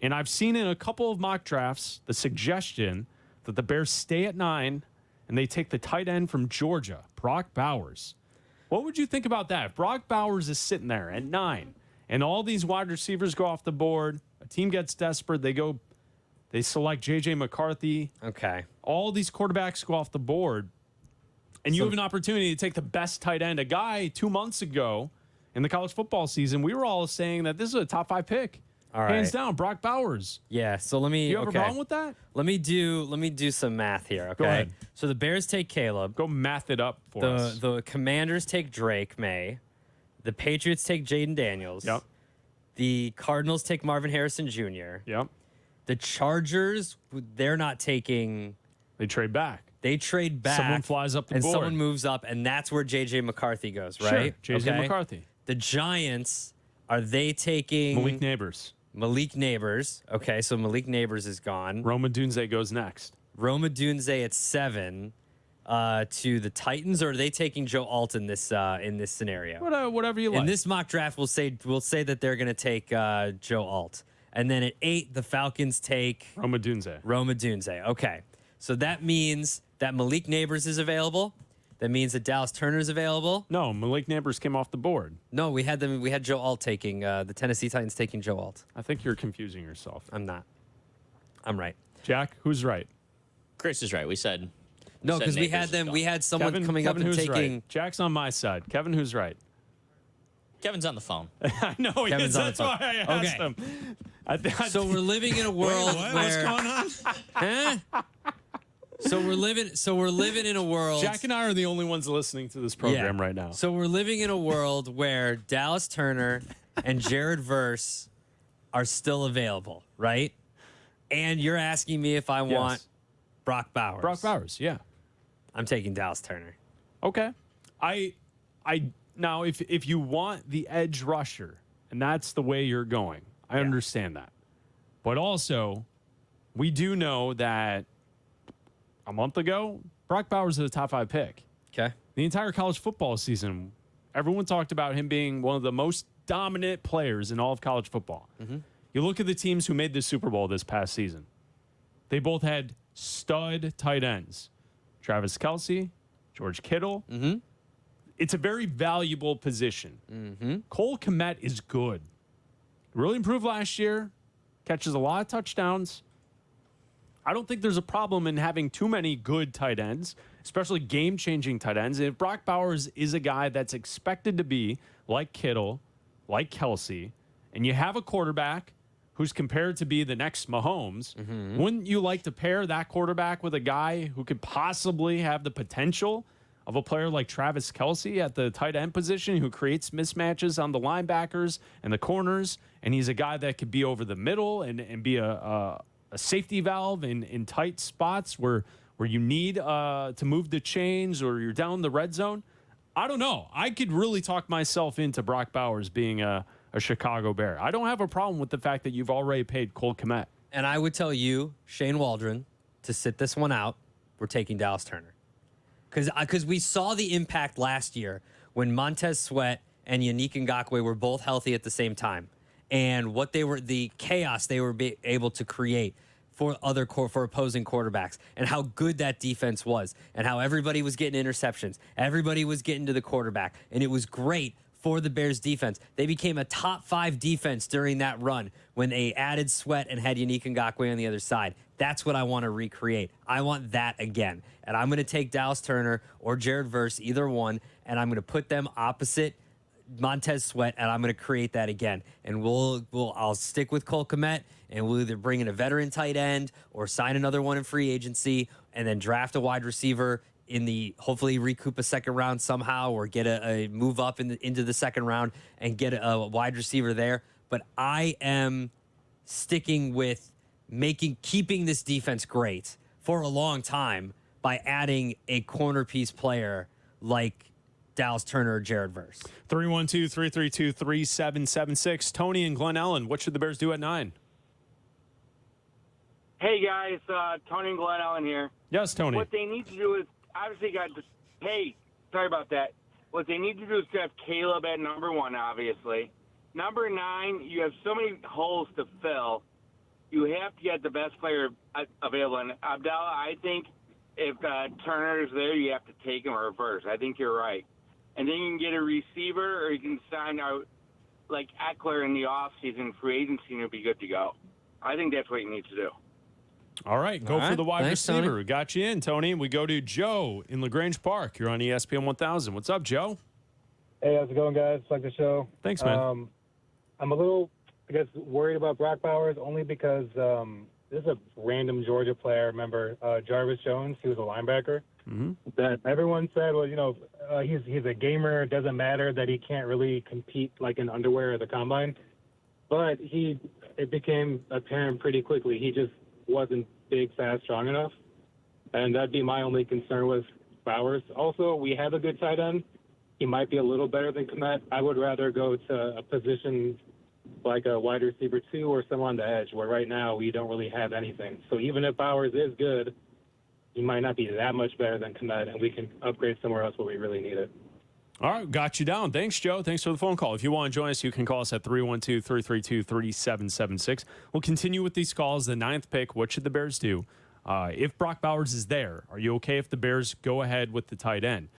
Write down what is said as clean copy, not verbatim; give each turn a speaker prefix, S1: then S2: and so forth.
S1: And I've seen in a couple of mock drafts the suggestion that the Bears stay at 9 and they take the tight end from Georgia, Brock Bowers. What would you think about that? If Brock Bowers is sitting there at 9 and all these wide receivers go off the board, a team gets desperate, they select J.J. McCarthy.
S2: Okay.
S1: All these quarterbacks go off the board, and you have an opportunity to take the best tight end. A guy 2 months ago in the college football season, we were all saying that this is a top 5 pick.
S2: All right.
S1: Hands down, Brock Bowers.
S2: Yeah, so let me...
S1: You have a problem with that?
S2: Let me do some math here, okay?
S1: Go ahead.
S2: So the Bears take Caleb.
S1: Go math it up for us.
S2: The Commanders take Drake May. The Patriots take Jaden Daniels.
S1: Yep.
S2: The Cardinals take Marvin Harrison Jr.
S1: Yep.
S2: The Chargers, they're not taking...
S1: They trade back.
S2: They trade back.
S1: Someone flies up the
S2: and
S1: board.
S2: someone moves up, and that's where J.J. McCarthy goes, right?
S1: Sure, J.J.
S2: Okay.
S1: McCarthy.
S2: The Giants, are they taking...
S1: Malik Neighbors.
S2: Okay, so Malik Neighbors is gone.
S1: Roma Dunze goes next.
S2: Roma Dunze at 7 to the Titans, or are they taking Joe Alt in this scenario?
S1: Whatever you like.
S2: In this mock draft, we'll say that they're going to take Joe Alt. And then at 8, the Falcons take...
S1: Roma Dunze.
S2: Okay. So that means that Malik Neighbors is available. That means that Dallas Turner is available.
S1: No, Malik Neighbors came off the board.
S2: No, we had them. We had Joe Alt taking the Tennessee Titans taking Joe Alt.
S1: I think you're confusing yourself.
S2: I'm not. I'm right.
S1: Jack, who's right?
S3: Chris is right. We said
S2: no, because we had them. We had someone coming up and taking.
S1: Right? Jack's on my side. Kevin, who's right?
S3: Kevin's on the phone.
S1: I know he is. That's why I asked him.
S2: So we're living in a world where
S4: what's going on?
S2: Huh? So we're living in a world.
S1: Jack and I are the only ones listening to this program right now.
S2: So we're living in a world where Dallas Turner and Jared Verse are still available, right? And you're asking me if I want Brock Bowers.
S1: Brock Bowers, yeah.
S2: I'm taking Dallas Turner.
S1: Okay. I now if you want the edge rusher and that's the way you're going, I understand that. But also, we do know that a month ago, Brock Bowers is a top 5 pick.
S2: Okay.
S1: The entire college football season, everyone talked about him being one of the most dominant players in all of college football. Mm-hmm. You look at the teams who made the Super Bowl this past season. They both had stud tight ends. Travis Kelce, George Kittle.
S2: Mm-hmm.
S1: It's a very valuable position.
S2: Mm-hmm.
S1: Cole Kmet is good. Really improved last year. Catches a lot of touchdowns. I don't think there's a problem in having too many good tight ends, especially game-changing tight ends. If Brock Bowers is a guy that's expected to be like Kittle, like Kelce, and you have a quarterback who's compared to be the next Mahomes, wouldn't you like to pair that quarterback with a guy who could possibly have the potential of a player like Travis Kelce at the tight end position who creates mismatches on the linebackers and the corners, and he's a guy that could be over the middle and be a safety valve in tight spots where you need to move the chains or you're down the red zone? I don't know. I could really talk myself into Brock Bowers being a Chicago Bear. I don't have a problem with the fact that you've already paid Cole Kmet.
S2: And I would tell you, Shane Waldron, to sit this one out, we're taking Dallas Turner. Because we saw the impact last year when Montez Sweat and Yannick Ngakoue were both healthy at the same time. And the chaos they were able to create for opposing quarterbacks, and how good that defense was, and how everybody was getting interceptions, everybody was getting to the quarterback, and it was great for the Bears defense. They became a top 5 defense during that run when they added Sweat and had Yannick Ngakoue on the other side. That's what I want to recreate. I want that again, and I'm going to take Dallas Turner or Jared Verse, either one, and I'm going to put them opposite Montez Sweat, and I'm going to create that again. And I'll stick with Cole Kmet, and we'll either bring in a veteran tight end or sign another one in free agency, and then draft a wide receiver hopefully recoup a second round somehow, or get a move up into the second round and get a wide receiver there. But I am sticking with keeping this defense great for a long time by adding a corner piece player like Dallas Turner or Jared Verse.
S1: 312-332-3776. Tony and Glen Ellen, what should the Bears do at 9?
S5: Hey, guys. Tony and Glen Ellen here.
S1: Yes, Tony.
S5: What they need to do is, obviously, hey, sorry about that. What they need to do is draft Caleb at number 1, obviously. Number 9, you have so many holes to fill. you have to get the best player available. And Abdallah, I think if Turner is there, you have to take him reverse. I think you're right. And then you can get a receiver, or you can sign out like Eckler in the offseason, free agency, and it'll be good to go. I think that's what you need to do.
S1: All right, go
S2: All
S1: for
S2: right.
S1: the wide
S2: Thanks,
S1: receiver.
S2: Tony.
S1: Got you in, Tony. We go to Joe in LaGrange Park. You're on ESPN 1000. What's up, Joe?
S4: Hey, how's it going, guys? Like the show.
S1: Thanks, man.
S4: I'm a little, I guess, worried about Brock Bowers only because this is a random Georgia player. Remember Jarvis Jones? He was a linebacker.
S1: Mm-hmm.
S4: That everyone said, well, he's a gamer. It doesn't matter that he can't really compete like in underwear or the combine. But it became apparent pretty quickly he just wasn't big, fast, strong enough. And that'd be my only concern with Bowers. Also, we have a good tight end. He might be a little better than Kmet. I would rather go to a position like a wide receiver 2 or someone on the edge, where right now we don't really have anything. So even if Bowers is good, he might not be that much better than Kmet, and we can upgrade somewhere else where we really need it.
S1: All right, got you down. Thanks, Joe. Thanks for the phone call. If you want to join us, you can call us at 312-332-3776. We'll continue with these calls. The 9th pick, what should the Bears do? If Brock Bowers is there, are you okay if the Bears go ahead with the tight end?